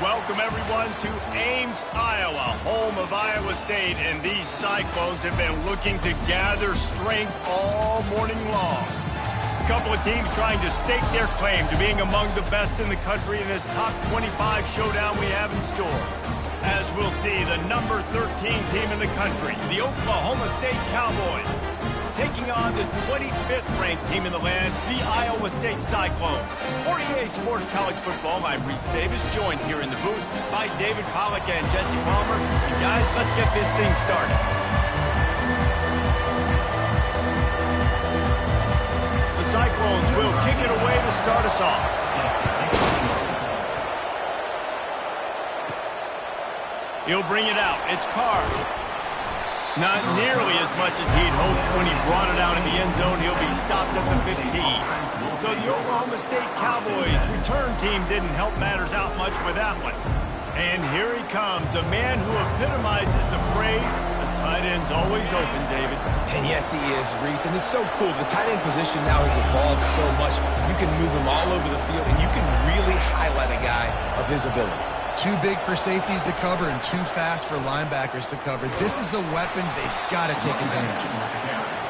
Welcome, everyone, to Ames, Iowa, home of Iowa State. And these Cyclones have been looking to gather strength all morning long. A couple of teams trying to stake their claim to being among the best in the country in this top 25 showdown we have in store. As we'll see, the number 13 team in the country, the Oklahoma State Cowboys, taking on the 25th ranked team in the land, the Iowa State Cyclone. For EA Sports College Football, I'm Reese Davis, joined here in the booth by David Pollack and Jesse Palmer. And guys, let's get this thing started. The Cyclones will kick it away to start us off. He'll bring it out. It's Carr. Not nearly as much as he'd hoped when he brought it out in the end zone. He'll be stopped at the 15. So the Oklahoma State Cowboys return team didn't help matters out much with that one. And here he comes, a man who epitomizes the phrase, the tight end's always open, David. And yes, he is, Reese. And it's so cool. The tight end position now has evolved so much. You can move him all over the field, and you can really highlight a guy of his ability. Too big for safeties to cover and too fast for linebackers to cover. This is a weapon they've got to take advantage of.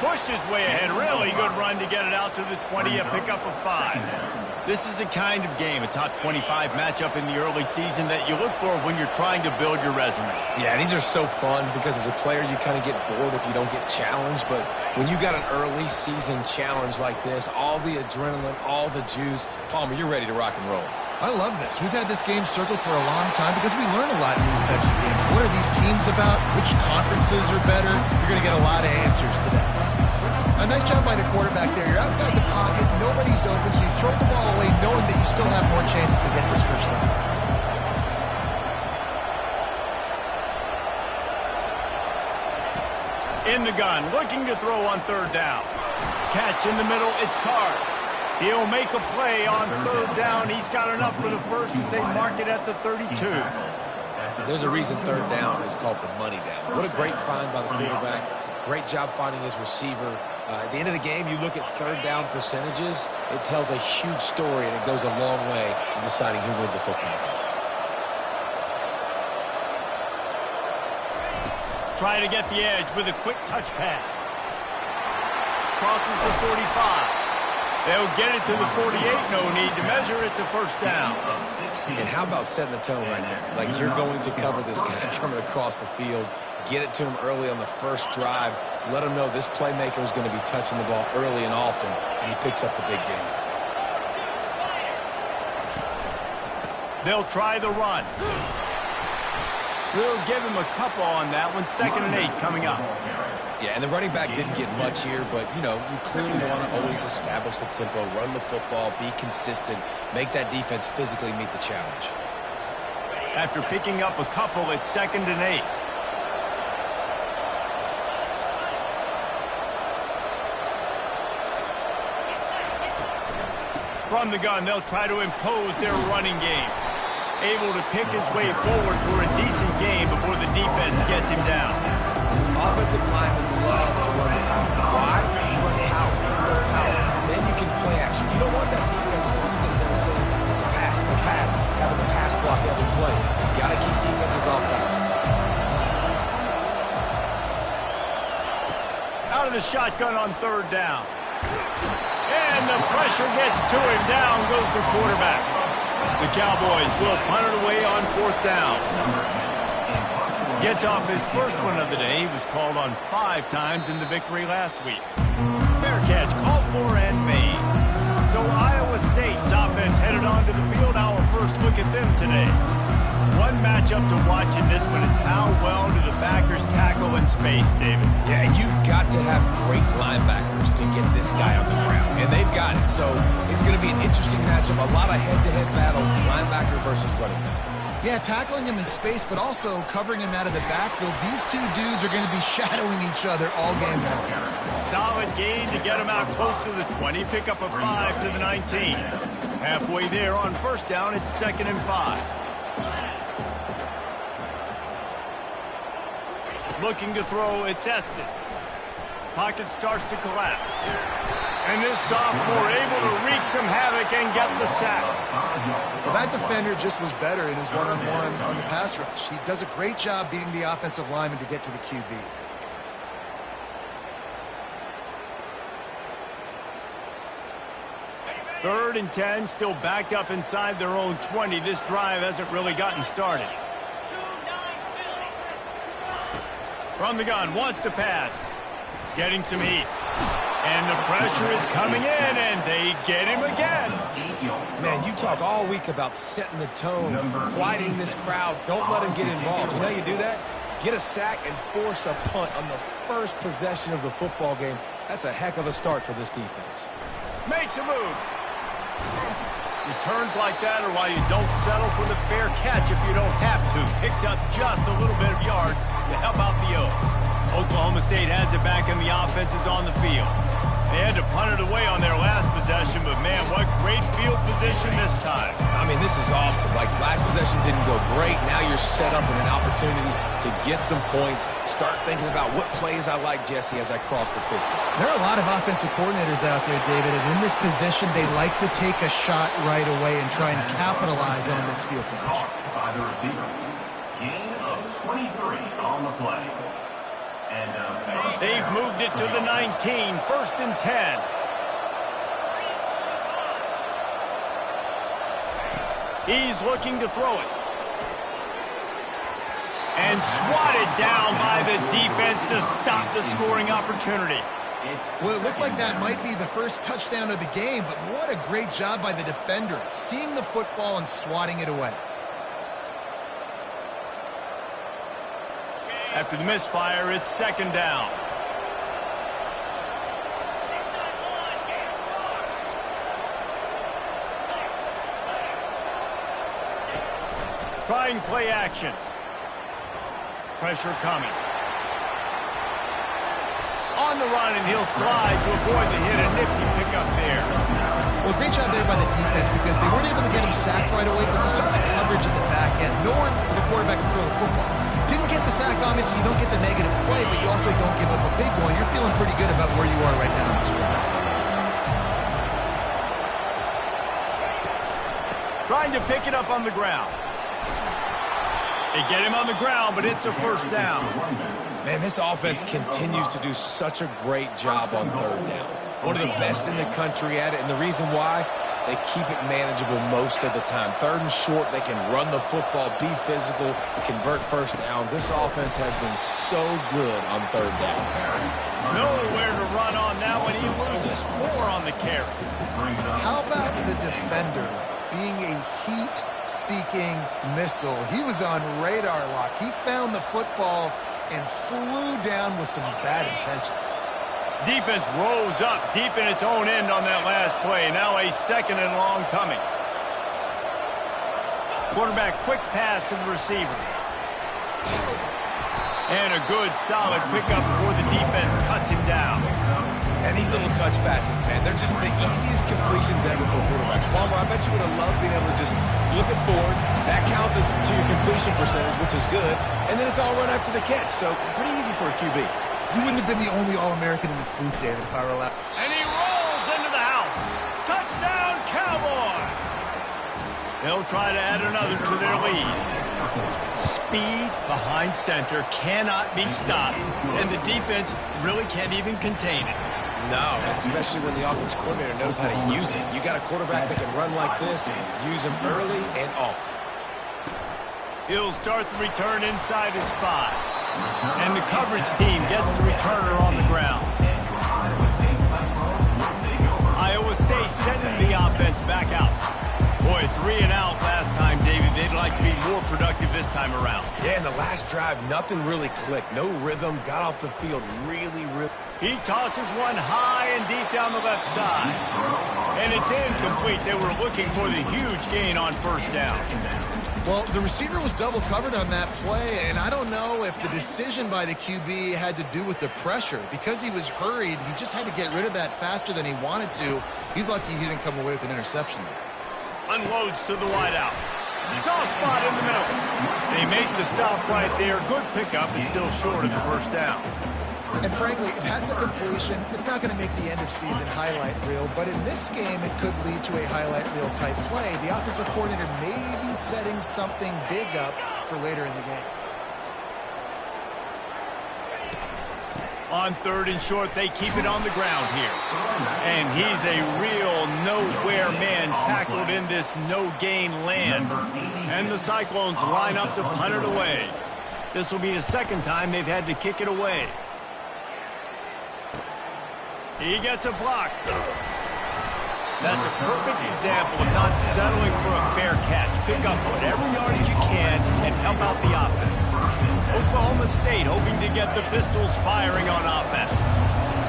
Pushed his way ahead. Really good run to get it out to the 20, a pickup of 5. This is a kind of game, a top 25 matchup in the early season that you look for when you're trying to build your resume. Yeah, these are so fun because as a player you kind of get bored if you don't get challenged. But when you got an early season challenge like this, all the adrenaline, all the juice, Palmer, you're ready to rock and roll. I love this. We've had this game circled for a long time because we learn a lot in these types of games. What are these teams about? Which conferences are better? You're going to get a lot of answers today. A nice job by the quarterback there. You're outside the pocket. Nobody's open, so you throw the ball away knowing that you still have more chances to get this first down. In the gun, looking to throw on third down. Catch in the middle, it's Carr. He'll make a play on third down. He's got enough for the first as they mark it at the 32. There's a reason third down is called the money down. What a great find by the quarterback. Great job finding his receiver. At the end of the game, you look at third down percentages. It tells a huge story, and it goes a long way in deciding who wins a football game. Try to get the edge with a quick touch pass. Crosses the 45. They'll get it to the 48. No need to measure. It's a first down. And how about setting the tone right there? Like you're going to cover this guy coming across the field. Get it to him early on the first drive. Let him know this playmaker is going to be touching the ball early and often, and he picks up the big game. They'll try the run. We'll give him a couple on that one. 2nd and 8 coming up. Yeah, and the running back didn't get much here, but, you know, you clearly want to always establish the tempo, run the football, be consistent, make that defense physically meet the challenge. After picking up a couple, it's 2nd and 8. From the gun, they'll try to impose their running game. Able to pick his way forward for a decent game before the defense gets him down. Offensive linemen love to run the power. Why? You run power. You run power. Then you can play action. You don't want that defense to be sitting there saying, it's a pass, having the pass block every play. You got to keep defenses off balance. Out of the shotgun on third down. And the pressure gets to him. Down goes the quarterback. The Cowboys will punt it away on 4th down. Gets off his first one of the day. He was called on 5 times in the victory last week. Fair catch, called for and made. So Iowa State's offense headed onto the field. Our first look at them today. One matchup to watch in this one is how well do the backers tackle in space, David? Yeah, you've got to have great linebackers to get this guy on the ground, and they've got it. So it's going to be an interesting matchup. A lot of head-to-head battles, linebacker versus running back. Yeah, tackling him in space, but also covering him out of the backfield. These two dudes are going to be shadowing each other all game long. Solid gain to get him out close to the 20. Pick up a 5 to the 19. Halfway there on first down, it's 2nd and 5. Looking to throw, it's Estes. pocket starts to collapse. And this sophomore able to wreak some havoc and get the sack. Well, that defender just was better in his one-on-one on the pass rush. He does a great job beating the offensive lineman to get to the QB. Third and 10, still backed up inside their own 20. This drive hasn't really gotten started. From the gun, wants to pass. Getting some heat. And the pressure is coming in, and they get him again. Man, you talk all week about setting the tone, quieting this crowd. Don't let him get involved. You know how you do that? Get a sack and force a punt on the first possession of the football game. That's a heck of a start for this defense. Makes a move. Returns like that are why you don't settle for the fair catch if you don't have to. Picks up just a little bit of yards to help out the O. Oklahoma State has it back and the offense is on the field. They had to punt it away on their last possession, but man, what great field position this time. I mean, this is awesome. Like, last possession didn't go great. Now you're set up in an opportunity to get some points. Start thinking about what plays I like, Jesse, as I cross the 50. There are a lot of offensive coordinators out there, David, and in this position, they like to take a shot right away and try and capitalize on this field position. By the receiver. Gain of 23 on the play. They've moved it to the 19, first and 10. He's looking to throw it. And swatted down by the defense to stop the scoring opportunity. Well, it looked like that might be the first touchdown of the game, but what a great job by the defender, seeing the football and swatting it away. After the misfire, it's second down. Trying play action. Pressure coming. On the run, and he'll slide to avoid the hit. A nifty pickup there. Well, great job there by the defense because they weren't able to get him sacked right away, but you saw the coverage at the back end. Nowhere for the quarterback to throw the football. Didn't get the sack, obviously. You don't get the negative play, but you also don't give up a big one. You're feeling pretty good about where you are right now in this quarterback. Trying to pick it up on the ground. They get him on the ground, but it's a first down. Man, this offense continues to do such a great job on third down. One of the best in the country at it, and the reason why, they keep it manageable most of the time. Third and short, they can run the football, be physical, convert first downs. This offense has been so good on third downs. Nowhere to run on now, and he loses 4 on the carry. How about the defender being a heat-seeking missile? He was on radar lock. He found the football and flew down with some bad intentions. Defense rose up deep in its own end on that last play. Now a second and long coming. Quarterback quick pass to the receiver. And a good solid pickup before the defense cuts him down. And these little touch passes, man, they're just the easiest completions ever for quarterbacks. Palmer, I bet you would have loved being able to just flip it forward. That counts as to your completion percentage, which is good. And then it's all run after the catch, so pretty easy for a QB. You wouldn't have been the only All-American in this booth, David, if I were allowed. And he rolls into the house. Touchdown, Cowboys! They'll try to add another to their lead. Speed behind center cannot be stopped, and the defense really can't even contain it. No, especially when the offense coordinator knows how to use it. You got a quarterback that can run like this, use him early and often. He'll start the return inside his 5. And the coverage team gets the returner on the ground. Iowa State sending the offense back out. Boy, 3 and out last time, David. They'd like to be more productive this time around. Yeah, in the last drive, nothing really clicked. No rhythm, got off the field really. He tosses one high and deep down the left side. And it's incomplete. They were looking for the huge gain on first down. Well, the receiver was double covered on that play, and I don't know if the decision by the QB had to do with the pressure. Because he was hurried, he just had to get rid of that faster than he wanted to. He's lucky he didn't come away with an interception there. Unloads to the wideout. Soft spot in the middle. They make the stop right there. Good pickup and still short of the first down. And frankly, if that's a completion, it's not going to make the end of season highlight reel, but in this game, it could lead to a highlight reel type play. The offensive coordinator may be setting something big up for later in the game. On 3rd and short, they keep it on the ground here. And he's a real nowhere man tackled in this no-gain land. And the Cyclones line up to punt it away. This will be the 2nd time they've had to kick it away. He gets a block. That's a perfect example of not settling for a fair catch. Pick up whatever yardage you can and help out the offense. Oklahoma State hoping to get the Pistols firing on offense.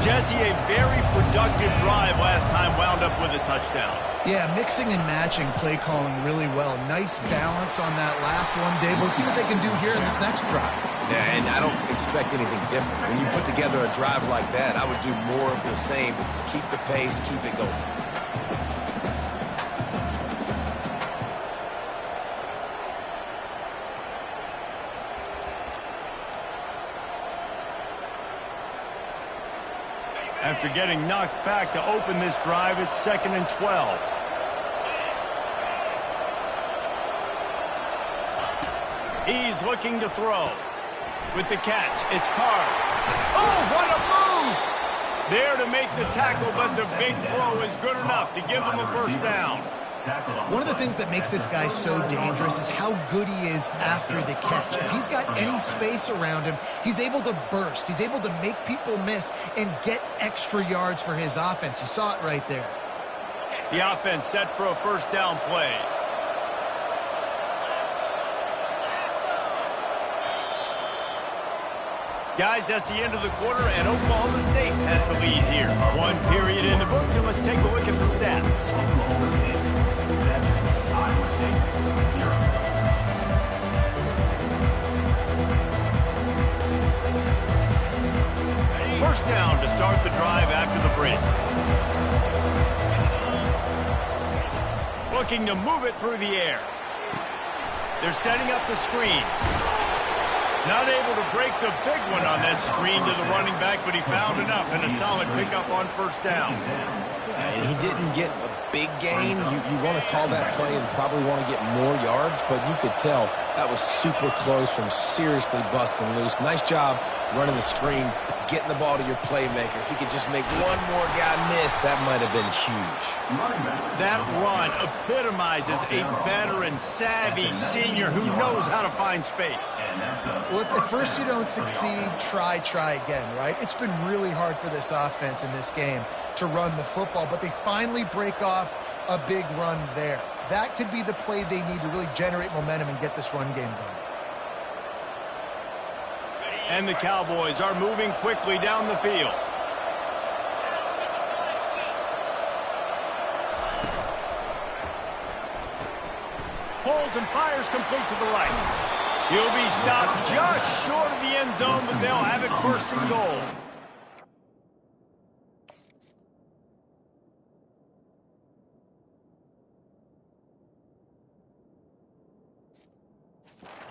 Jesse, a very productive drive last time wound up with a touchdown. Yeah, mixing and matching play calling really well. Nice balance on that last one, Dave. Let's see what they can do here in this next drive. Yeah, and I don't expect anything different. When you put together a drive like that, I would do more of the same. Keep the pace, keep it going. After getting knocked back to open this drive, it's 2nd and 12. He's looking to throw. With the catch, it's Carr. Oh, what a move! There to make the tackle, but the big throw is good enough to give them a 1st down. One of the things that makes this guy so dangerous is how good he is after the catch. If he's got any space around him, he's able to burst. He's able to make people miss and get extra yards for his offense. You saw it right there. The offense set for a 1st down play. Guys, that's the end of the quarter, and Oklahoma State has the lead here. 1 period in the books, and let's take a look at the stats. First down to start the drive after the break. Looking to move it through the air. They're setting up the screen. Not able to break the big one on that screen to the running back, but he found enough and a solid pickup on 1st down. And he didn't get a big gain. You want to call that play and probably want to get more yards, but you could tell that was super close from seriously busting loose. Nice job running the screen, getting the ball to your playmaker. If he could just make one more guy miss, that might have been huge. That run epitomizes a veteran, savvy senior who knows how to find space. Well, if at first you don't succeed, try again, right? It's been really hard for this offense in this game to run the football, but they finally break off a big run there. That could be the play they need to really generate momentum and get this run game going. And the Cowboys are moving quickly down the field. Holds and fires complete to the right. He'll be stopped just short of the end zone, but they'll have it 1st and goal.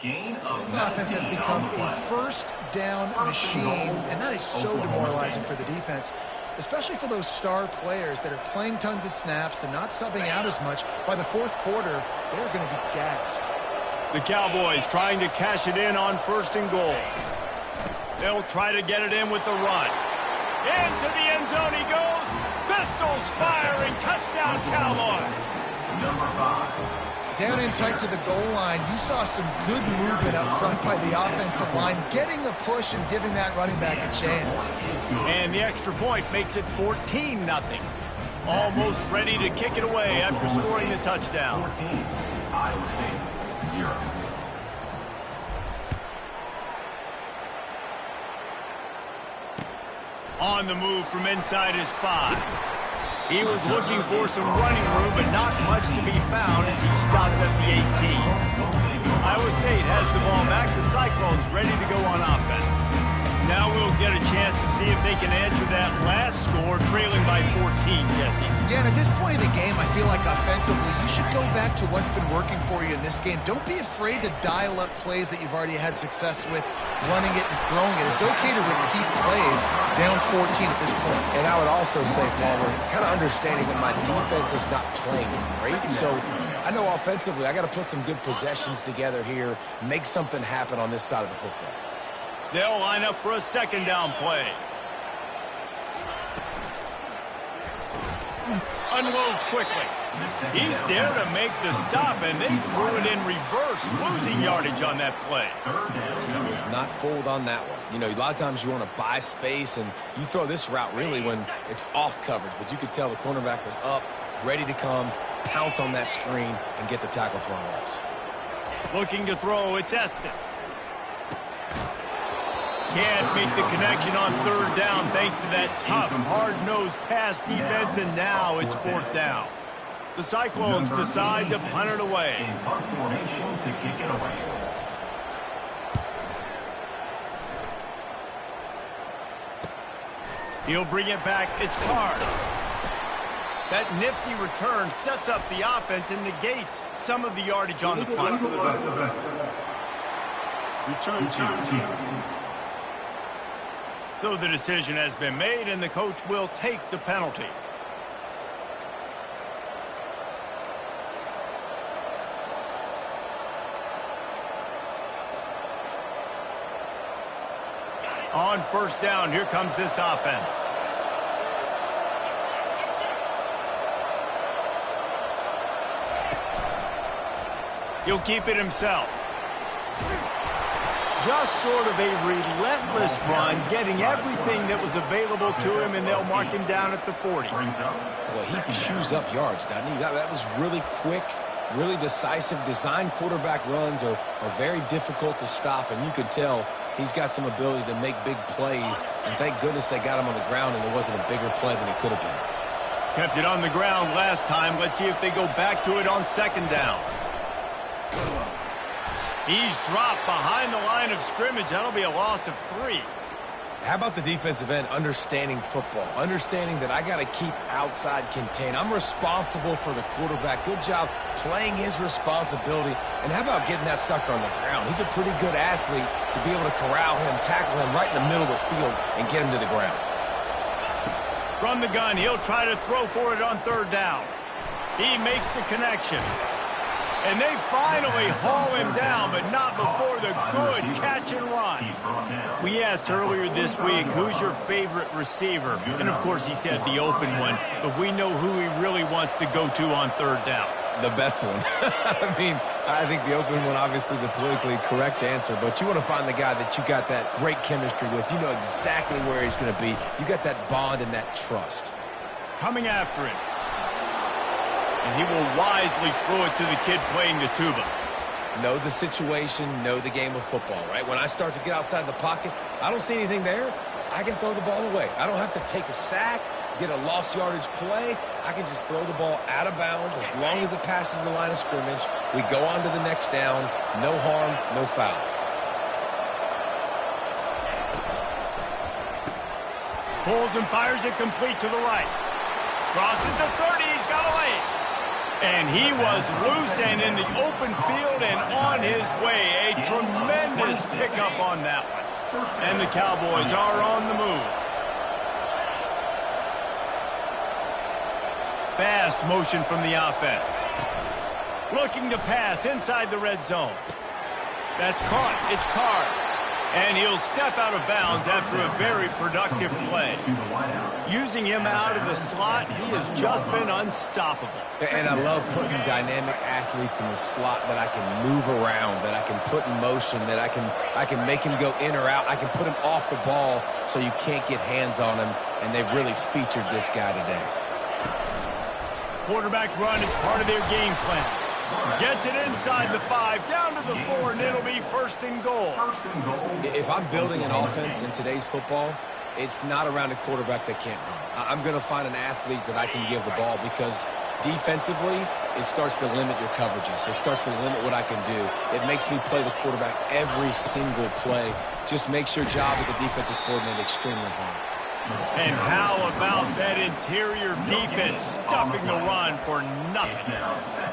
This offense has become a 1st down machine, and that is so demoralizing for the defense, especially for those star players that are playing tons of snaps. They're not subbing out as much. By the 4th quarter, they're going to be gassed. The Cowboys trying to cash it in on 1st and goal. They'll try to get it in with the run. Into the end zone he goes. Pistols firing. Touchdown, Cowboys. Number 5. Down in tight to the goal line, you saw some good movement up front by the offensive line, getting a push and giving that running back a chance. And the extra point makes it 14-0. Almost ready to kick it away after scoring the touchdown. 14, Iowa State, 0. On the move from inside his 5. He was looking for some running room, but not much to be found as he stopped at the 18. Iowa State has the ball back. The Cyclones ready to go on offense. Now we'll get a chance to see if they can answer that last score, trailing by 14, Jesse. Yeah, and at this point in the game, I feel like offensively, you should go back to what's been working for you in this game. Don't be afraid to dial up plays that you've already had success with, running it and throwing it. It's okay to repeat plays down 14 at this point. And I would also say, Palmer, kind of understanding that my defense is not playing great, so I know offensively I got to put some good possessions together here, make something happen on this side of the football. They'll line up for a second down play. Unloads quickly. He's there to make the stop, and they threw it in reverse, losing yardage on that play. He was not fooled on that one. You know, a lot of times you want to buy space, and you throw this route really when it's off coverage, but you could tell the cornerback was up, ready to come, pounce on that screen, and get the tackle for a loss. Looking to throw, it's Estes. Can't make the connection on third down thanks to that tough, hard-nosed pass defense, and now it's fourth down. The Cyclones decide to punt it away. In punt formation to kick it away. He'll bring it back. It's Card. That nifty return sets up the offense and negates some of the yardage on the punt. Return team. So the decision has been made, and the coach will take the penalty. On first down, here comes this offense. He'll keep it himself. Just sort of a relentless run, getting everything that was available to him, and they'll mark him down at the 40. Well, he chews up yards, doesn't he? That was really quick, really decisive. Design quarterback runs are very difficult to stop, and you could tell he's got some ability to make big plays, and thank goodness they got him on the ground and it wasn't a bigger play than it could have been. Kept it on the ground last time. Let's see if they go back to it on second down. He's dropped behind the line of scrimmage. That'll be a loss of 3. How about the defensive end understanding football, understanding that I got to keep outside contain. I'm responsible for the quarterback. Good job playing his responsibility. And how about getting that sucker on the ground? He's a pretty good athlete to be able to corral him, tackle him right in the middle of the field, and get him to the ground. From the gun, he'll try to throw for it on third down. He makes the connection. And they finally haul him down, but not before the good catch and run. We asked earlier this week, who's your favorite receiver? And, of course, he said the open one, but we know who he really wants to go to on third down. The best one. I mean, I think the open one, obviously the politically correct answer, but you want to find the guy that you got that great chemistry with. You know exactly where he's going to be. You got that bond and that trust. Coming after him. And he will wisely throw it to the kid playing the tuba. Know the situation, know the game of football, right? When I start to get outside the pocket, I don't see anything there. I can throw the ball away. I don't have to take a sack, get a lost yardage play. I can just throw the ball out of bounds as long as it passes the line of scrimmage. We go on to the next down. No harm, no foul. Pulls and fires it complete to the right. Crosses the 30. He's got away. And he was loose and in the open field and on his way. A tremendous pickup on that one. And the Cowboys are on the move. Fast motion from the offense. Looking to pass inside the red zone. That's caught. It's Card. And he'll step out of bounds after a very productive play. Using him out of the slot, he has just been unstoppable. And I love putting dynamic athletes in the slot that I can move around, that I can put in motion, that I can make him go in or out. I can put him off the ball so you can't get hands on him, and they've really featured this guy today. Quarterback run is part of their game plan. Gets it inside the 5, down to the 4, and it'll be first and goal. If I'm building an offense in today's football, it's not around a quarterback that can't run. I'm going to find an athlete that I can give the ball because defensively, it starts to limit your coverages. It starts to limit what I can do. It makes me play the quarterback every single play. Just makes your job as a defensive coordinator extremely hard. And how about that interior defense stuffing the run for nothing?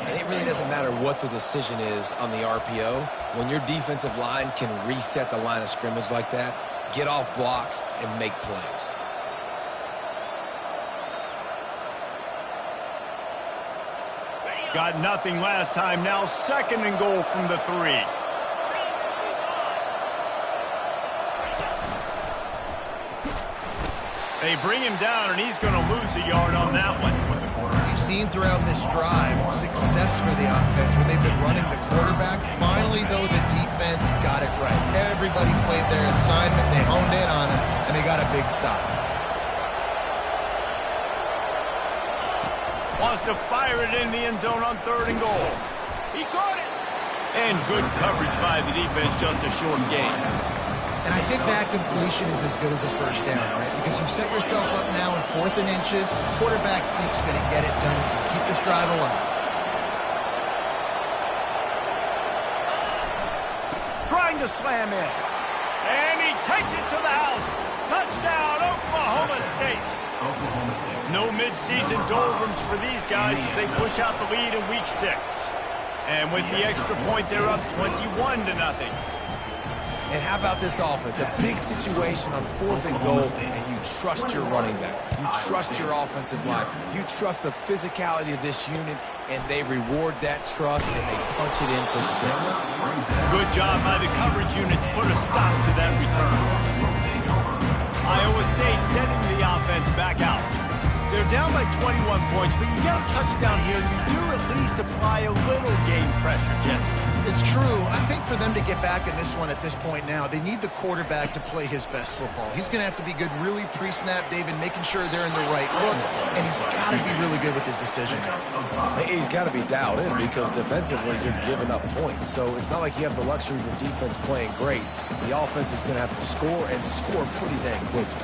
And it really doesn't matter what the decision is on the RPO. When your defensive line can reset the line of scrimmage like that, get off blocks, and make plays. Got nothing last time. Now 2nd and goal from the 3. They bring him down, and he's going to lose a yard on that one. You've seen throughout this drive success for the offense when they've been running the quarterback. Finally, though, the defense got it right. Everybody played their assignment. They honed in on it, and they got a big stop. Wants to fire it in the end zone on 3rd and goal. He caught it. And good coverage by the defense, just a short gain. And I think that completion is as good as a first down, right? Because you've set yourself up now in 4th and inches. Quarterback sneak's going to get it done. You can keep this drive alive. Trying to slam in. And he takes it to the house. Touchdown, Oklahoma State. No midseason doldrums for these guys as they push out the lead in week 6. And with the extra point, they're up 21-0. And how about this offense? A big situation on 4th and goal, and you trust your running back. You trust your offensive line. You trust the physicality of this unit, and they reward that trust, and they punch it in for 6. Good job by the coverage unit to put a stop to that return. Iowa State sending the offense back out. They're down by 21 points, but you get a touchdown here, and you do at least apply a little game pressure, Jesse. It's true. I think for them to get back in this one at this point now, they need the quarterback to play his best football. He's going to have to be good really pre-snap, David, making sure they're in the right looks, and he's got to be really good with his decision. He's got to be dialed in because defensively you're giving up points. So it's not like you have the luxury of your defense playing great. The offense is going to have to score and score pretty dang quickly.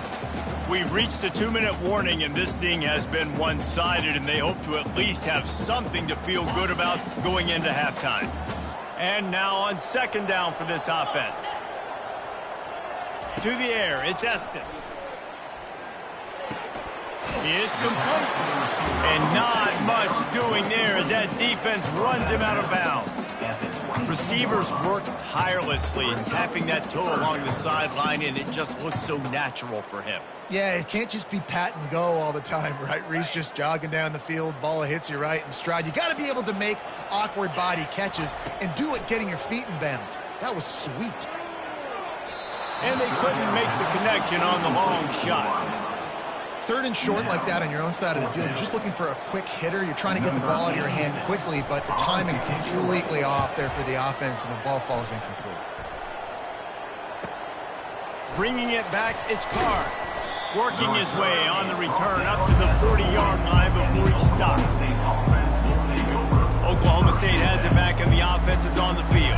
We've reached the 2-minute warning, and this thing has been one-sided, and they hope to at least have something to feel good about going into halftime. And now on 2nd down for this offense. To the air, it's Estes. It's complete. And not much doing there as that defense runs him out of bounds. Receivers work tirelessly in tapping that toe along the sideline, and it just looks so natural for him. Yeah, it can't just be pat and go all the time, right? Reese just jogging down the field, ball hits you right in stride. You got to be able to make awkward body catches and do it getting your feet in bounds. That was sweet. And they couldn't make the connection on the long shot. 3rd and short like that on your own side of the field, you're just looking for a quick hitter. You're trying to get the ball out of your hand quickly, but the timing completely off there for the offense, and the ball falls incomplete. Bringing it back, it's Carr. Working his way on the return up to the 40-yard line before he stops. Oklahoma State has it back, and the offense is on the field.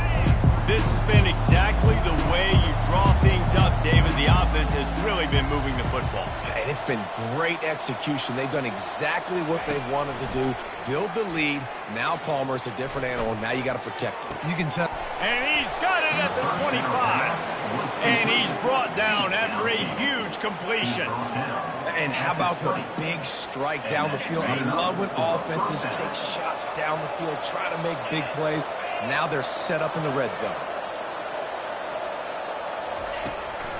This has been exactly the way you draw things up, David. The offense has really been moving the football. And it's been great execution. They've done exactly what they've wanted to do. Build the lead. Now Palmer's a different animal. Now you got to protect him. You can tell. And he's got it at the 25. And he's brought down after a huge completion. And how about the big strike down the field? I love when offenses take shots down the field, try to make big plays. Now they're set up in the red zone.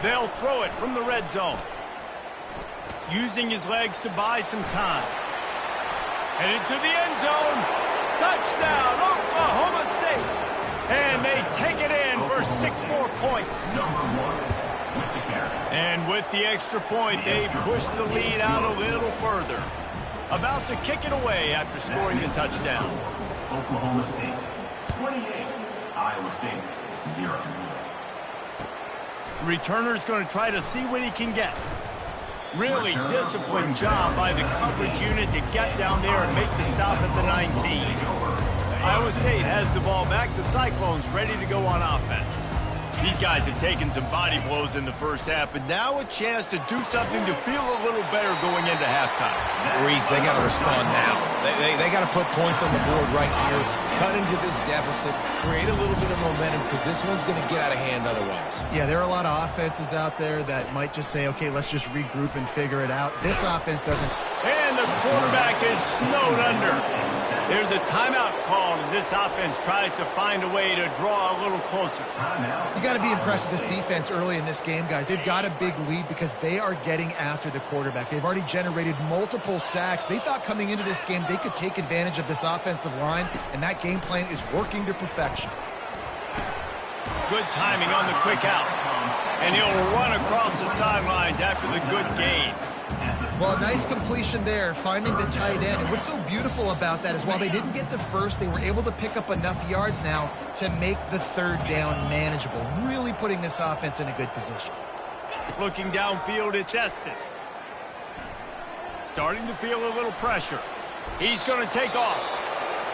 They'll throw it from the red zone. Using his legs to buy some time. Headed to the end zone. Touchdown, Oklahoma State. And they take it in for 6 more points. And with the extra point, they push the lead out a little further. About to kick it away after scoring the touchdown. Oklahoma State 28, Iowa State 0. Returner's going to try to see what he can get. Really disciplined job by the coverage unit to get down there and make the stop at the 19. Iowa State has the ball back. The Cyclones ready to go on offense. These guys have taken some body blows in the first half, but now a chance to do something to feel a little better going into halftime. Reese, they got to respond now. They got to put points on the board right here, cut into this deficit, create a little bit of momentum, because this one's going to get out of hand otherwise. Yeah, there are a lot of offenses out there that might just say, okay, let's just regroup and figure it out. This offense doesn't. And the quarterback is snowed under. There's a timeout called as this offense tries to find a way to draw a little closer. You got to be impressed with this defense early in this game, guys. They've got a big lead because they are getting after the quarterback. They've already generated multiple sacks. They thought coming into this game they could take advantage of this offensive line, and that game plan is working to perfection. Good timing on the quick out. And he'll run across the sidelines after the good gain. Well, a nice completion there, finding the tight end. And what's so beautiful about that is while they didn't get the first, they were able to pick up enough yards now to make the third down manageable, really putting this offense in a good position. Looking downfield, it's Estes. Starting to feel a little pressure. He's going to take off.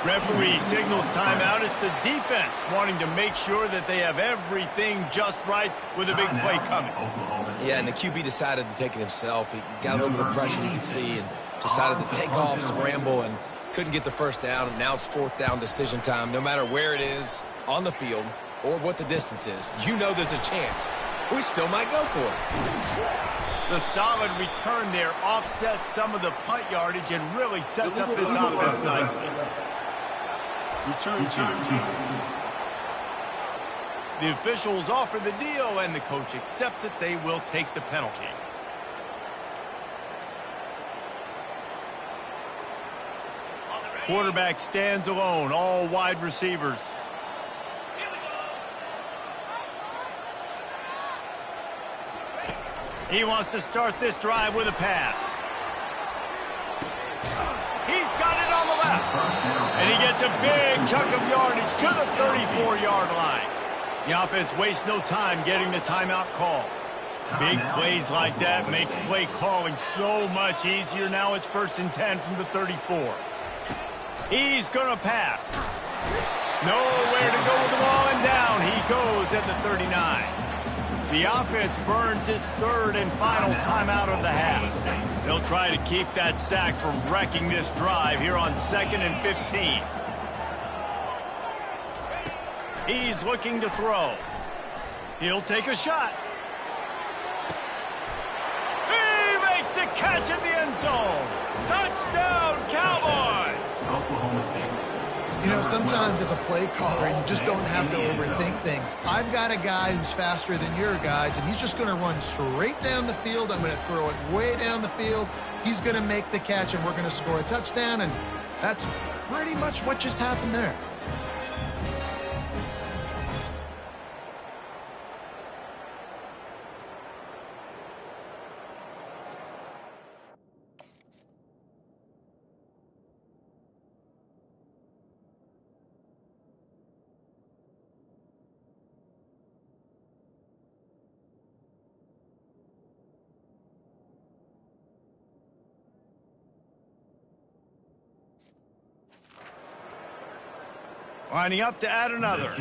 Referee signals timeout. It's the defense wanting to make sure that they have everything just right with a big play coming. Yeah, and the QB decided to take it himself. He got a little bit of pressure, you can see, and decided to take off, scramble, and couldn't get the first down. And now it's fourth down decision time. No matter where it is on the field or what the distance is, you know there's a chance. We still might go for it. The solid return there offsets some of the punt yardage and really sets up this offense nicely. Return team. The officials offer the deal, and the coach accepts it. They will take the penalty. Quarterback stands alone, all wide receivers. He wants to start this drive with a pass. He's got it on the left. And he gets a big chunk of yardage to the 34-yard line. The offense wastes no time getting the timeout call. Big plays like that makes play calling so much easier. Now it's 1st and 10 from the 34. He's going to pass. Nowhere to go with the ball, and down he goes at the 39. The offense burns its third and final timeout of the half. They'll try to keep that sack from wrecking this drive here on 2nd and 15. He's looking to throw. He'll take a shot. He makes the catch in the end zone. Touchdown, Cowboys! You know, sometimes as a play caller, you just don't have to overthink things. I've got a guy who's faster than your guys, and he's just going to run straight down the field. I'm going to throw it way down the field. He's going to make the catch, and we're going to score a touchdown, and that's pretty much what just happened there. Lining up to add another.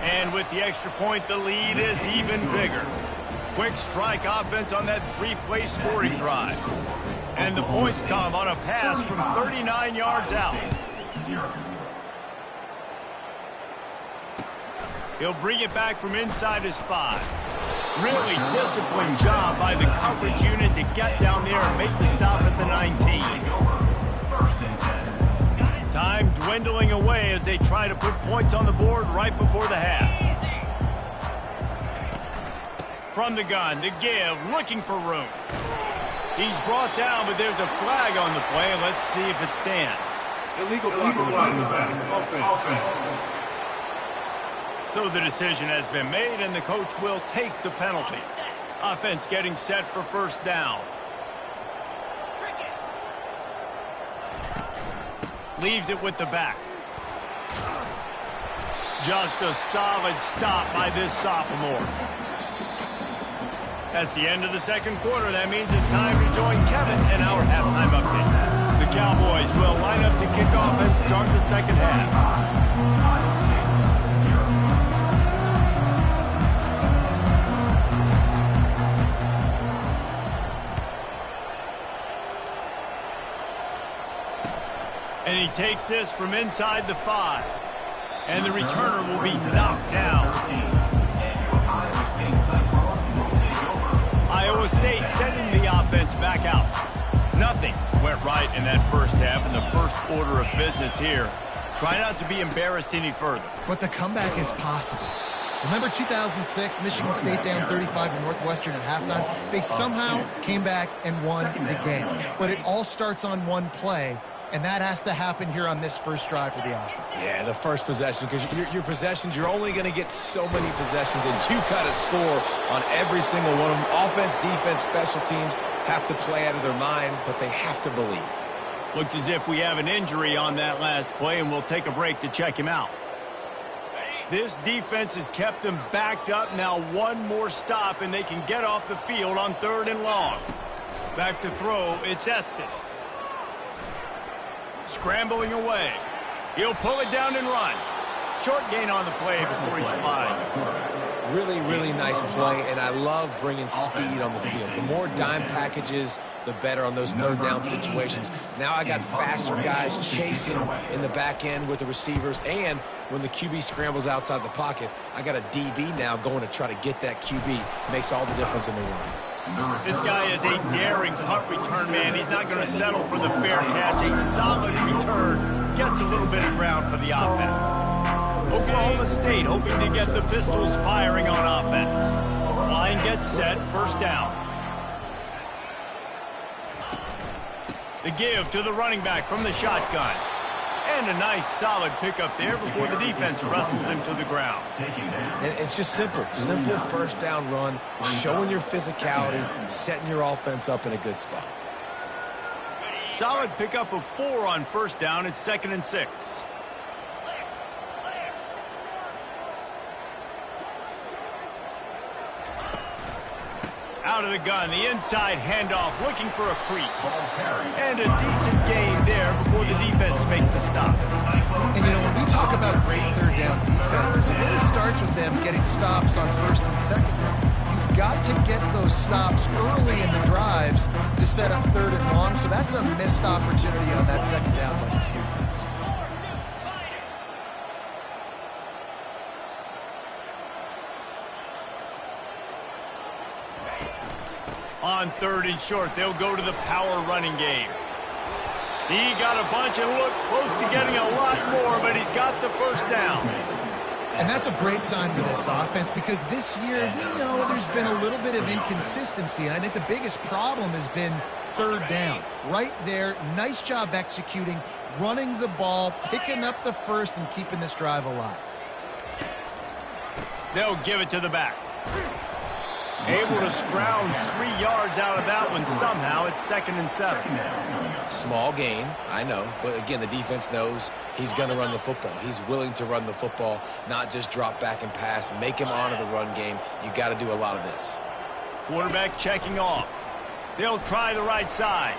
And with the extra point, the lead is even bigger. Quick strike offense on that 3-play scoring drive. And the points come on a pass from 39 yards out. He'll bring it back from inside his 5. Really disciplined job by the coverage unit to get down there and make the stop at the 19. Time dwindling away as they try to put points on the board right before the half. From the gun, the give, looking for room. He's brought down, but there's a flag on the play. Let's see if it stands. Illegal blocking the back. Offense. So the decision has been made, and the coach will take the penalty. Offense getting set for 1st down. Leaves it with the back. Just a solid stop by this sophomore. That's the end of the 2nd quarter. That means it's time to join Kevin in our halftime update. The Cowboys will line up to kick off and start the 2nd half. takes this from inside the 5. And the returner will be knocked down. Iowa State sending the offense back out. Nothing went right in that first half, and the first order of business here. Try not to be embarrassed any further. But the comeback is possible. Remember 2006, Michigan State down 35 to Northwestern at halftime? They somehow came back and won the game. But it all starts on one play, and that has to happen here on this first drive for the offense. Yeah, the first possession, because your possessions, you're only going to get so many possessions, and you got to score on every single one of them. Offense, defense, special teams have to play out of their mind, but they have to believe. Looks as if we have an injury on that last play, and we'll take a break to check him out. This defense has kept them backed up. Now one more stop, and they can get off the field on 3rd and long. Back to throw, it's Estes. Scrambling away. He'll pull it down and run. Short gain on the play before he slides. Really, really nice play, and I love bringing speed on the field. The more dime packages, the better on those 3rd down situations. Now I got faster guys chasing in the back end with the receivers, and when the QB scrambles outside the pocket, I got a DB now going to try to get that QB. Makes all the difference in the run. This guy is a daring punt return man. He's not going to settle for the fair catch. A solid return. Gets a little bit of ground for the offense. Oklahoma State hoping to get the Pistols firing on offense. Line gets set, 1st down. The give to the running back from the shotgun. And a nice solid pickup there before the defense wrestles him to the ground. And it's just simple. Simple 1st down run, showing your physicality, setting your offense up in a good spot. Solid pickup of 4 on 1st down. It's 2nd and 6. Out of the gun, the inside handoff, looking for a crease. And a decent gain there before the defense makes the stop. And, you know, when we talk about great 3rd down defenses, it really starts with them getting stops on 1st and 2nd. You've got to get those stops early in the drives to set up 3rd and long, so that's a missed opportunity on that 2nd down by this defense. On 3rd and short, they'll go to the power running game. He got a bunch and looked close to getting a lot more, but he's got the 1st down. And that's a great sign for this offense, because this year we know there's been a little bit of inconsistency, and I think the biggest problem has been 3rd down. Right there, nice job executing, running the ball, picking up the 1st, and keeping this drive alive. They'll give it to the back. Able to scrounge 3 yards out of that one somehow. It's 2nd and 7. Small gain, I know, but again, the defense knows he's going to run the football. He's willing to run the football, not just drop back and pass, make him honor the run game. You got to do a lot of this. Quarterback checking off. They'll try the right side.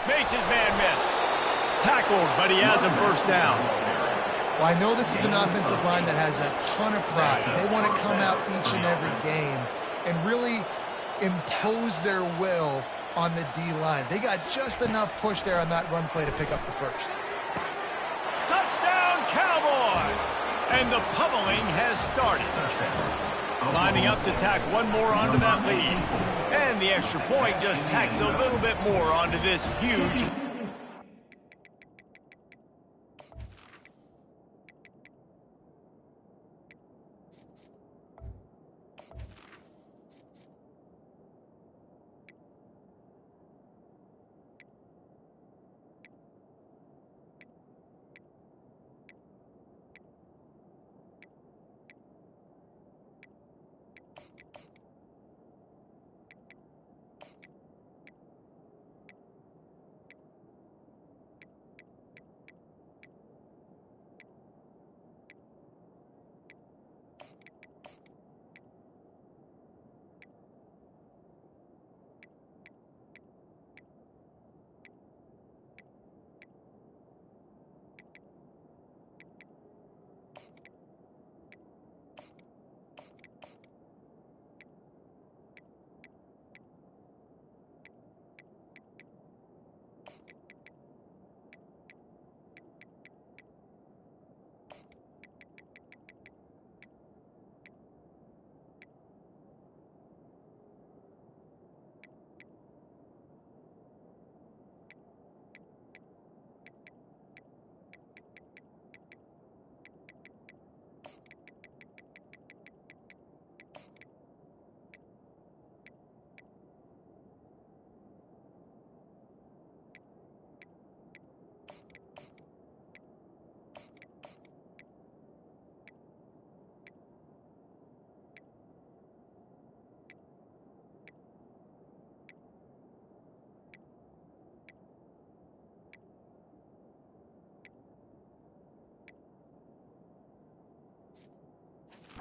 Makes his man miss. Tackled, but he has a 1st down. Well, I know this is an offensive line that has a ton of pride. They want to come out each and every game and really impose their will on the D-line. They got just enough push there on that run play to pick up the 1st. Touchdown, Cowboys! And the pummeling has started. Lining up to tack one more onto that lead. And the extra point just tacks a little bit more onto this huge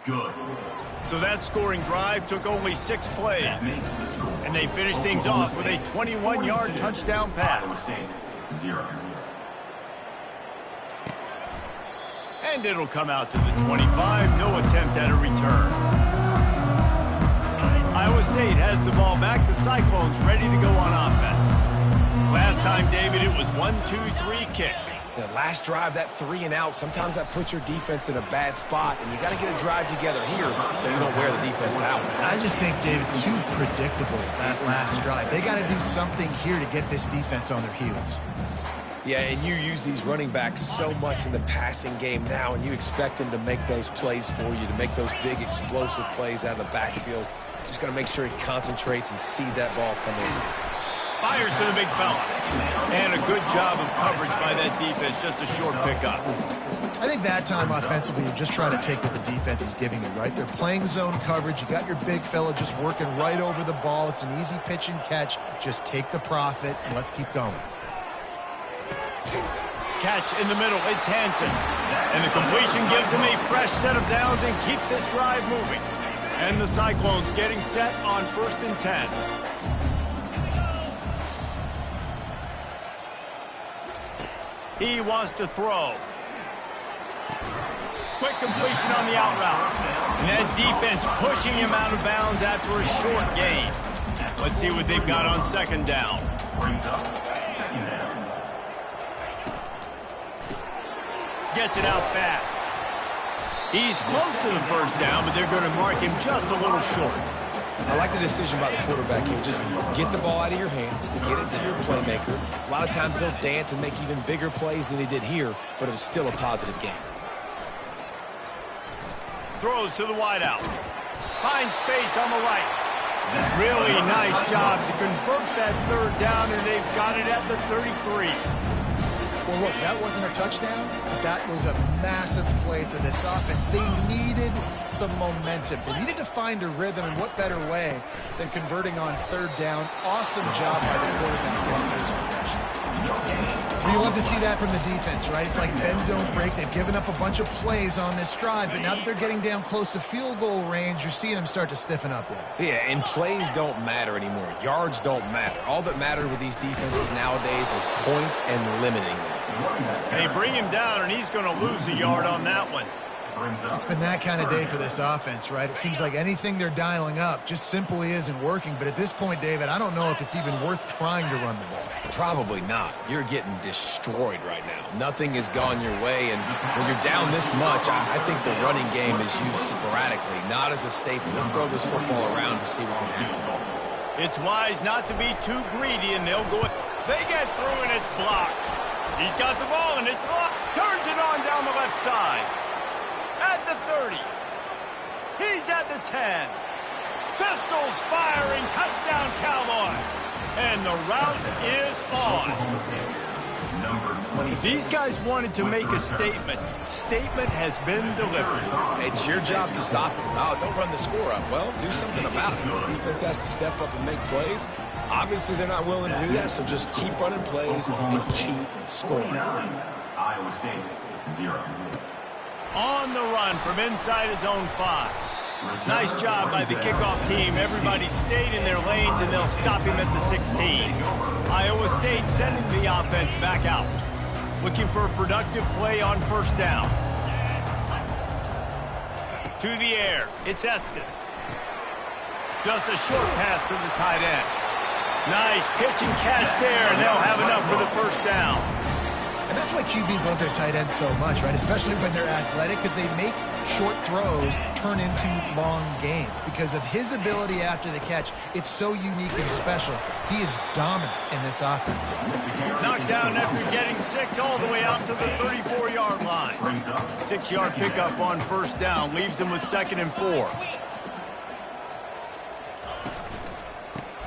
Good. So that scoring drive took only 6 plays. And they finished things off with a 21-yard touchdown pass. 0. And it'll come out to the 25. No attempt at a return. Iowa State has the ball back. The Cyclones ready to go on offense. Last time, David, it was 1-2-3 kick. The last drive, that 3 and out, sometimes that puts your defense in a bad spot, and you got to get a drive together here so you don't wear the defense out. I just think, David, too predictable, that last drive. They got to do something here to get this defense on their heels. Yeah, and you use these running backs so much in the passing game now, and you expect them to make those plays for you, to make those big explosive plays out of the backfield. Just got to make sure he concentrates and see that ball come in. Fires to the big fella. And a good job of coverage by that defense. Just a short pickup. I think that time offensively, you're just trying to take what the defense is giving you, right? They're playing zone coverage. You got your big fella just working right over the ball. It's an easy pitch and catch. Just take the profit, and let's keep going. Catch in the middle. It's Hansen. And the completion gives him a fresh set of downs and keeps this drive moving. And the Cyclones getting set on 1st and 10. He wants to throw. Quick completion on the out route. And that defense pushing him out of bounds after a short gain. Let's see what they've got on 2nd down. Brings up 2nd down. Gets it out fast. He's close to the 1st down, but they're going to mark him just a little short. I like the decision by the quarterback here. Just get the ball out of your hands, get it to your playmaker. A lot of times he'll dance and make even bigger plays than he did here, but it was still a positive game. Throws to the wideout. Finds space on the right. Really nice job to convert that 3rd down, and they've got it at the 33. Well, look, that wasn't a touchdown. That was a massive play for this offense. They needed some momentum. They needed to find a rhythm, and what better way than converting on 3rd down. Awesome job by the quarterback getting those progression. You love to see that from the defense, right? It's like bend, don't break. They've given up a bunch of plays on this drive, but now that they're getting down close to field goal range, you're seeing them start to stiffen up there. Yeah, and plays don't matter anymore. Yards don't matter. All that matters with these defenses nowadays is points and limiting them. They bring him down, and he's going to lose a yard on that one. It's been that kind of day for this offense, right? It seems like anything they're dialing up just simply isn't working. But at this point, David, I don't know if it's even worth trying to run the ball. Probably not. You're getting destroyed right now. Nothing has gone your way, and when you're down this much, I think the running game is used sporadically, not as a staple. Let's throw this football around and see what can happen. It's wise not to be too greedy, and they'll go. They get through, and it's blocked. He's got the ball, and it's locked. Turns it on down the left side. At the 30. He's at the 10. Pistols firing. Touchdown, Cowboys. And the route is on. These guys wanted to make a statement. Statement has been delivered. It's your job to stop them. Oh, don't run the score up. Well, do something about it. The defense has to step up and make plays. Obviously, they're not willing to do that, so just keep running plays and keep scoring. Iowa State, 0. On the run from inside his own 5. Nice job by the kickoff team. Everybody stayed in their lanes, and they'll stop him at the 16. Iowa State sending the offense back out. Looking for a productive play on 1st down. To the air. It's Estes. Just a short pass to the tight end. Nice pitch and catch there, and they'll have enough for the 1st down. And that's why QBs love their tight ends so much, right? Especially when they're athletic, because they make short throws turn into long gains. Because of his ability after the catch, it's so unique and special. He is dominant in this offense. Knocked down after getting 6 all the way out to the 34-yard line. 6-yard pickup on 1st down leaves him with 2nd and 4.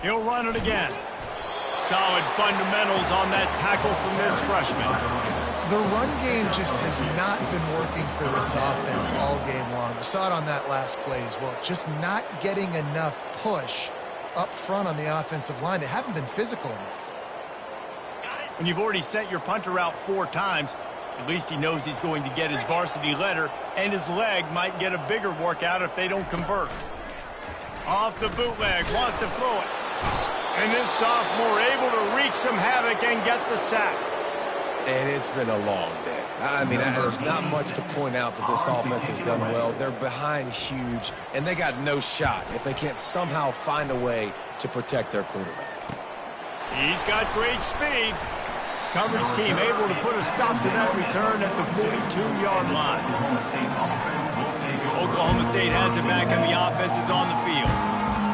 He'll run it again. Solid fundamentals on that tackle from this freshman. The run game just has not been working for this offense all game long. We saw it on that last play as well. Just not getting enough push up front on the offensive line. They haven't been physical enough. When you've already sent your punter out 4 times, At least he knows he's going to get his varsity letter, and his leg might get a bigger workout if they don't convert. Off the bootleg, wants to throw it. And this sophomore able to wreak some havoc and get the sack. And it's been a long day. I mean, there's not much to point out that this offense has done well. They're behind huge, and they got no shot if they can't somehow find a way to protect their quarterback. He's got great speed. Coverage team able to put a stop to that return at the 42-yard line. Oklahoma State has it back, and the offense is on the field.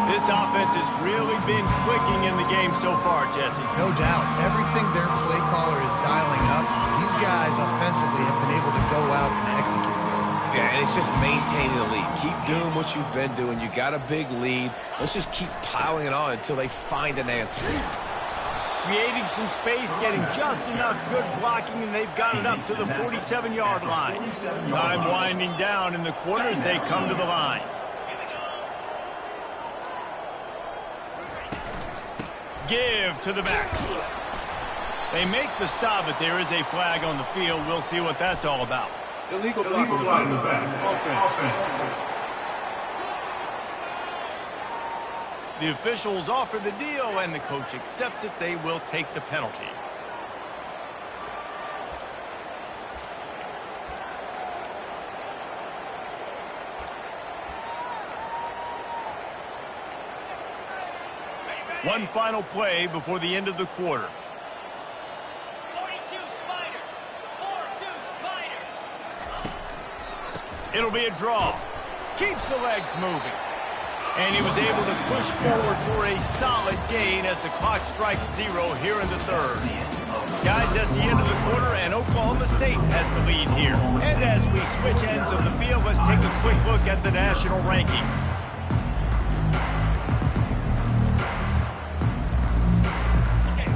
This offense has really been clicking in the game so far, Jesse. No doubt. Everything their play caller is dialing up, these guys offensively have been able to go out and execute. Yeah, and it's just maintaining the lead. Keep doing what you've been doing. You got a big lead. Let's just keep piling it on until they find an answer. Creating some space, getting just enough good blocking, and they've got it up to the 47-yard line. Time winding down in the quarter as they come to the line. Give to the back. They make the stop, but there is a flag on the field. We'll see what that's all about. Illegal block in the back. Offense. The officials offer the deal, and the coach accepts it. They will take the penalty. One final play before the end of the quarter. 42 Spider. 4-2 Spider. It'll be a draw. Keeps the legs moving. And he was able to push forward for a solid gain as the clock strikes 0 here in the third. Guys, that's the end of the quarter, and Oklahoma State has the lead here. And as we switch ends of the field, let's take a quick look at the national rankings.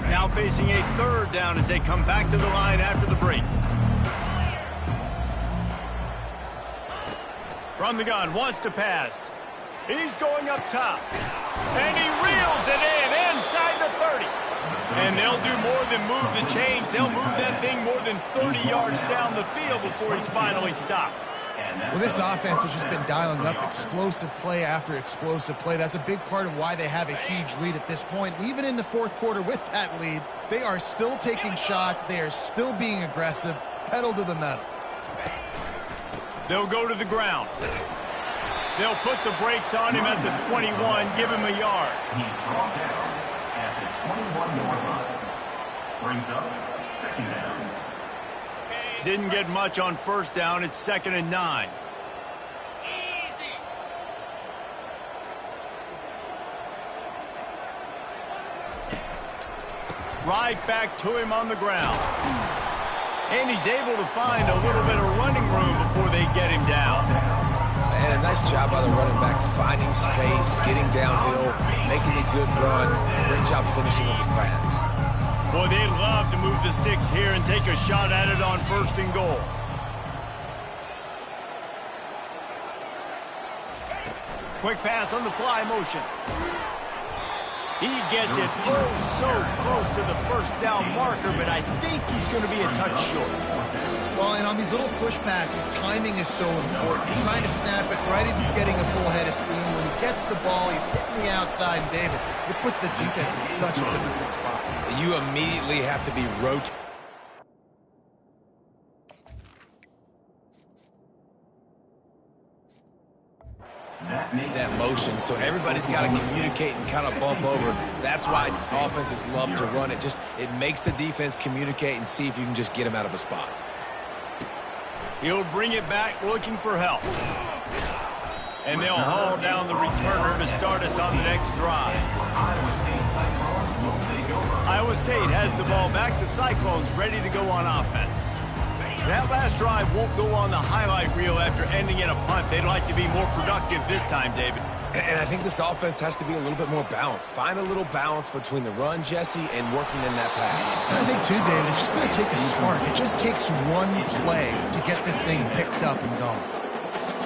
Now facing a third down as they come back to the line after the break. From the gun, wants to pass. He's going up top. And he reels it in inside the 30. And they'll do more than move the chains. They'll move that thing more than 30 yards down the field before he's finally stopped. Well, this offense has just been dialing up explosive play after explosive play. That's a big part of why they have a huge lead at this point. Even in the fourth quarter with that lead, they are still taking shots. They are still being aggressive. Pedal to the metal. They'll go to the ground. They'll put the brakes on him at the 21, give him a yard. He's brought down at the 21-yard line. Brings up second down. Didn't get much on first down. It's 2nd and 9. Easy. Right back to him on the ground. And he's able to find a little bit of running room before they get him down. And a nice job by the running back, finding space, getting downhill, making a good run. Great job finishing with his pads. Boy, they'd love to move the sticks here and take a shot at it on 1st and goal. Quick pass on the fly motion. He gets it so close to the 1st down marker, but I think he's going to be a touch short. Well, and on these little push passes, timing is so important. He's trying to snap it right as he's getting a full head of steam. When he gets the ball, he's hitting the outside, and David, it puts the defense in such a difficult spot. You immediately have to be rotating. That motion, so everybody's got to communicate and kind of bump over. That's why offenses love to run it. It makes the defense communicate and see if you can just get him out of a spot. He'll bring it back looking for help. And they'll haul down the returner to start us on the next drive. Iowa State has the ball back. The Cyclones ready to go on offense. That last drive won't go on the highlight reel after ending in a punt. They'd like to be more productive this time, David. And I think this offense has to be a little bit more balanced. Find a little balance between the run, Jesse, and working in that pass. And I think, too, David, it's just going to take a spark. It just takes one play to get this thing picked up and going.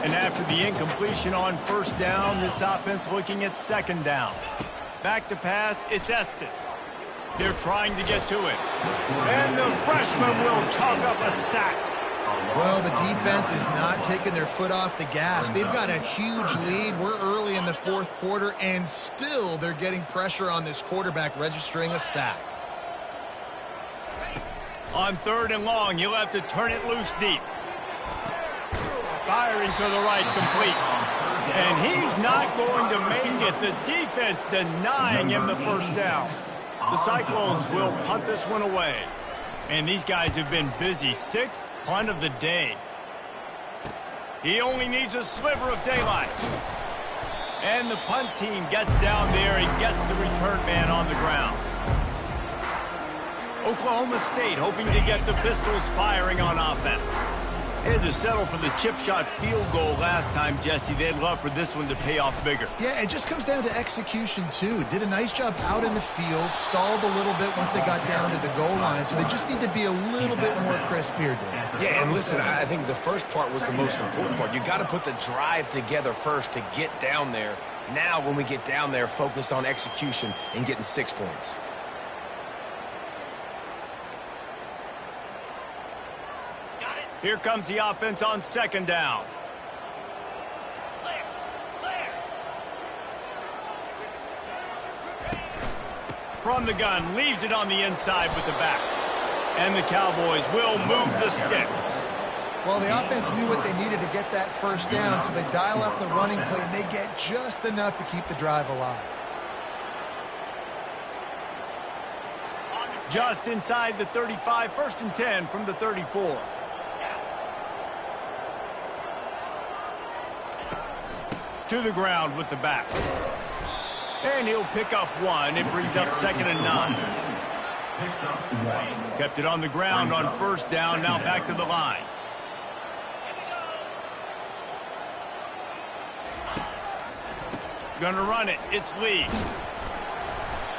And after the incompletion on 1st down, this offense looking at 2nd down. Back to pass, it's Estes. They're trying to get to it. And the freshman will chalk up a sack. Well, the defense is not taking their foot off the gas. They've got a huge lead. We're early in the fourth quarter, and still they're getting pressure on this quarterback, registering a sack. On 3rd and long, you'll have to turn it loose deep. Firing to the right, complete. And he's not going to make it. The defense denying him the first down. The Cyclones will punt this one away. And these guys have been busy. 6th punt of the day. He only needs a sliver of daylight. And the punt team gets down there and gets the return man on the ground. Oklahoma State hoping to get the Pistols firing on offense. They had to settle for the chip shot field goal last time, Jesse. They'd love for this one to pay off bigger. Yeah, it just comes down to execution, too. Did a nice job out in the field, stalled a little bit once they got down to the goal line, so they just need to be a little bit more crisp here, Dan. Yeah, and listen, I think the first part was the most important part. You got to put the drive together first to get down there. Now, when we get down there, focus on execution and getting 6 points. Here comes the offense on 2nd down. From the gun, leaves it on the inside with the back. And the Cowboys will move the sticks. Well, the offense knew what they needed to get that first down, so they dial up the running play, and they get just enough to keep the drive alive. Just inside the 35, 1st and 10 from the 34. To the ground with the back. And he'll pick up 1. It brings up 2nd and 9. Kept it on the ground on 1st down. Now back to the line. Gonna run it. It's Lee.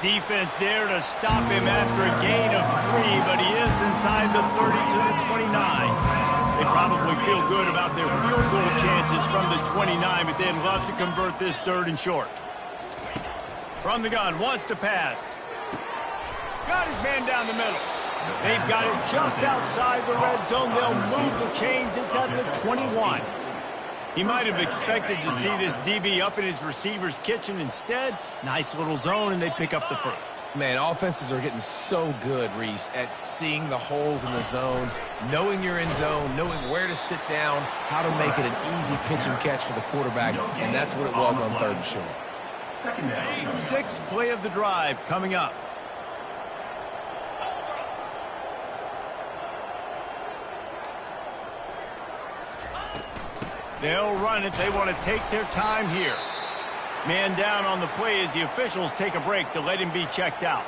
Defense there to stop him after a gain of 3, but he is inside the 30 to the 29. They probably feel good about their field goal chances from the 29, but they'd love to convert this 3rd and short. From the gun, wants to pass. Got his man down the middle. They've got it just outside the red zone. They'll move the chains. It's at the 21. He might have expected to see this DB up in his receiver's kitchen. Instead, nice little zone, and they pick up the first. Man, offenses are getting so good, Reese, at seeing the holes in the zone, knowing you're in zone, knowing where to sit down, how to make it an easy pitch and catch for the quarterback, and that's what it was on 3rd and short. 6th play of the drive coming up. They'll run it. They want to take their time here. Man down on the play as the officials take a break to let him be checked out.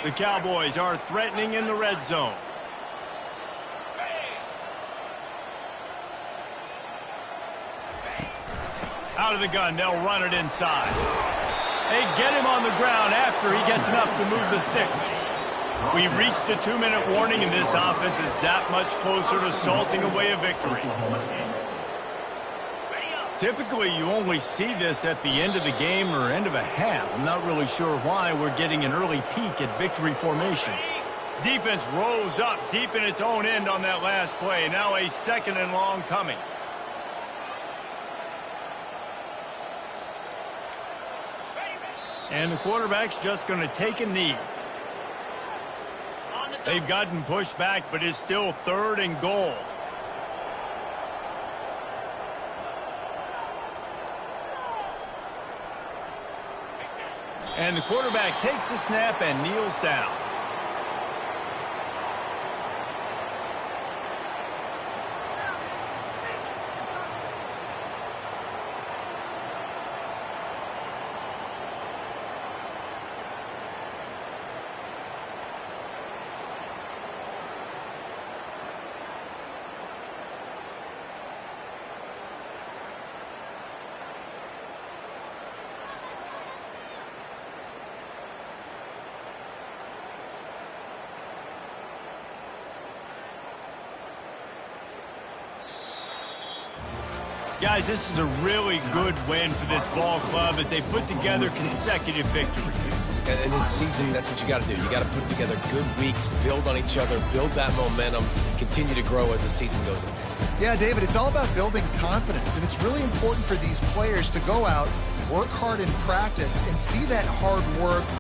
The Cowboys are threatening in the red zone. Out of the gun, they'll run it inside. They get him on the ground after he gets enough to move the sticks. We've reached the 2-minute warning, and this offense is that much closer to salting away a victory. Typically, you only see this at the end of the game or end of a half. I'm not really sure why we're getting an early peek at victory formation. Defense rose up deep in its own end on that last play. Now a 2nd and long coming. And the quarterback's just going to take a knee. They've gotten pushed back, but it's still 3rd and goal. And the quarterback takes the snap and kneels down. Guys, this is a really good win for this ball club as they put together consecutive victories. And this season, that's what you got to do. You got to put together good weeks, build on each other, build that momentum, continue to grow as the season goes on. Yeah, David, it's all about building confidence, and it's really important for these players to go out, work hard in practice, and see that hard work